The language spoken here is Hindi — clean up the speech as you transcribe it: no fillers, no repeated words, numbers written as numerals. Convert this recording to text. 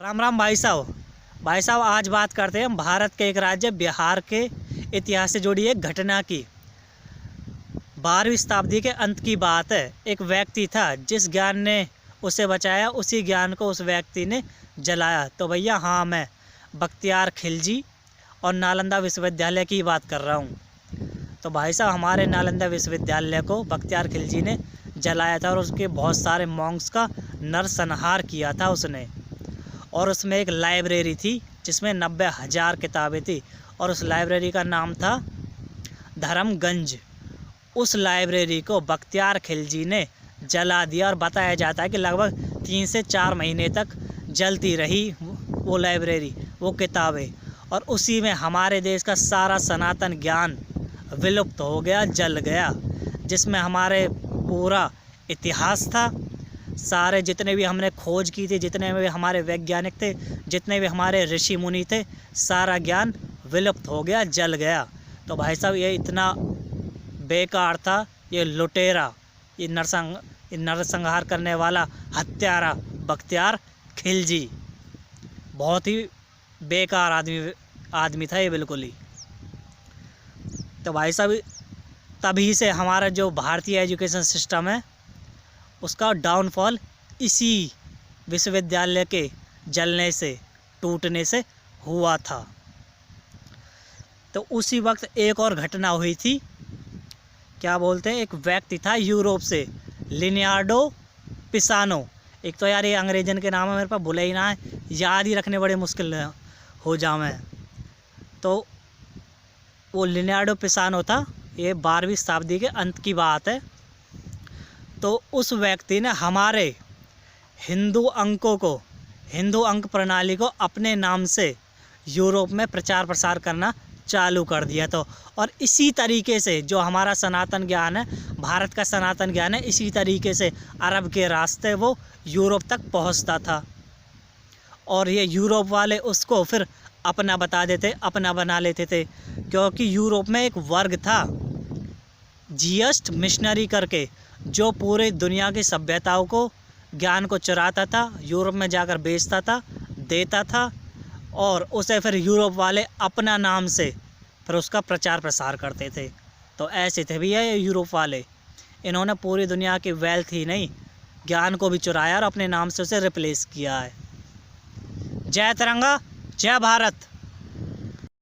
राम राम भाई साहब आज बात करते हैं हम भारत के एक राज्य बिहार के इतिहास से जुड़ी एक घटना की। 12वीं शताब्दी के अंत की बात है। एक व्यक्ति था जिस ज्ञान ने उसे बचाया, उसी ज्ञान को उस व्यक्ति ने जलाया। तो भैया हाँ, मैं बख्तियार खिलजी और नालंदा विश्वविद्यालय की बात कर रहा हूँ। तो भाई साहब हमारे नालंदा विश्वविद्यालय को बख्तियार खिलजी ने जलाया था और उसके बहुत सारे मॉन्क्स का नरसंहार किया था उसने। और उसमें एक लाइब्रेरी थी जिसमें 90,000 किताबें थी और उस लाइब्रेरी का नाम था धर्मगंज। उस लाइब्रेरी को बख्तियार खिलजी ने जला दिया और बताया जाता है कि लगभग 3 से 4 महीने तक जलती रही वो लाइब्रेरी, वो किताबें। और उसी में हमारे देश का सारा सनातन ज्ञान विलुप्त हो गया, जल गया, जिसमें हमारे पूरा इतिहास था। सारे जितने भी हमने खोज की थी, जितने भी हमारे वैज्ञानिक थे, जितने भी हमारे ऋषि मुनि थे, सारा ज्ञान विलुप्त हो गया, जल गया। तो भाई साहब ये इतना बेकार था, ये लुटेरा, ये नरसंहार करने वाला हत्यारा बख्तियार खिलजी बहुत ही बेकार आदमी था ये, बिल्कुल ही। तो भाई साहब तभी से हमारा जो भारतीय एजुकेशन सिस्टम है उसका डाउनफॉल इसी विश्वविद्यालय के जलने से, टूटने से हुआ था। तो उसी वक्त एक और घटना हुई थी, क्या बोलते हैं, एक व्यक्ति था यूरोप से, लियोनार्डो पिसानो। एक तो यार ये अंग्रेजन के नाम है, मेरे पास भूले ही ना है, याद ही रखने बड़े मुश्किल हो जावे। तो वो लियोनार्डो पिसानो था, ये 12वीं शताब्दी के अंत की बात है। तो उस व्यक्ति ने हमारे हिंदू अंक प्रणाली को अपने नाम से यूरोप में प्रचार प्रसार करना चालू कर दिया। तो और इसी तरीके से जो हमारा सनातन ज्ञान है, भारत का सनातन ज्ञान है, इसी तरीके से अरब के रास्ते वो यूरोप तक पहुंचता था। और ये यूरोप वाले उसको फिर अपना बता देते, अपना बना लेते थे, क्योंकि यूरोप में एक वर्ग था जियस्ट मिशनरी करके, जो पूरे दुनिया की सभ्यताओं को, ज्ञान को चुराता था, यूरोप में जाकर बेचता था, देता था, और उसे फिर यूरोप वाले अपना नाम से फिर उसका प्रचार प्रसार करते थे। तो ऐसे थे भैया ये यूरोप वाले, इन्होंने पूरी दुनिया की वेल्थ ही नहीं, ज्ञान को भी चुराया और अपने नाम से उसे रिप्लेस किया है। जय तिरंगा, जय भारत।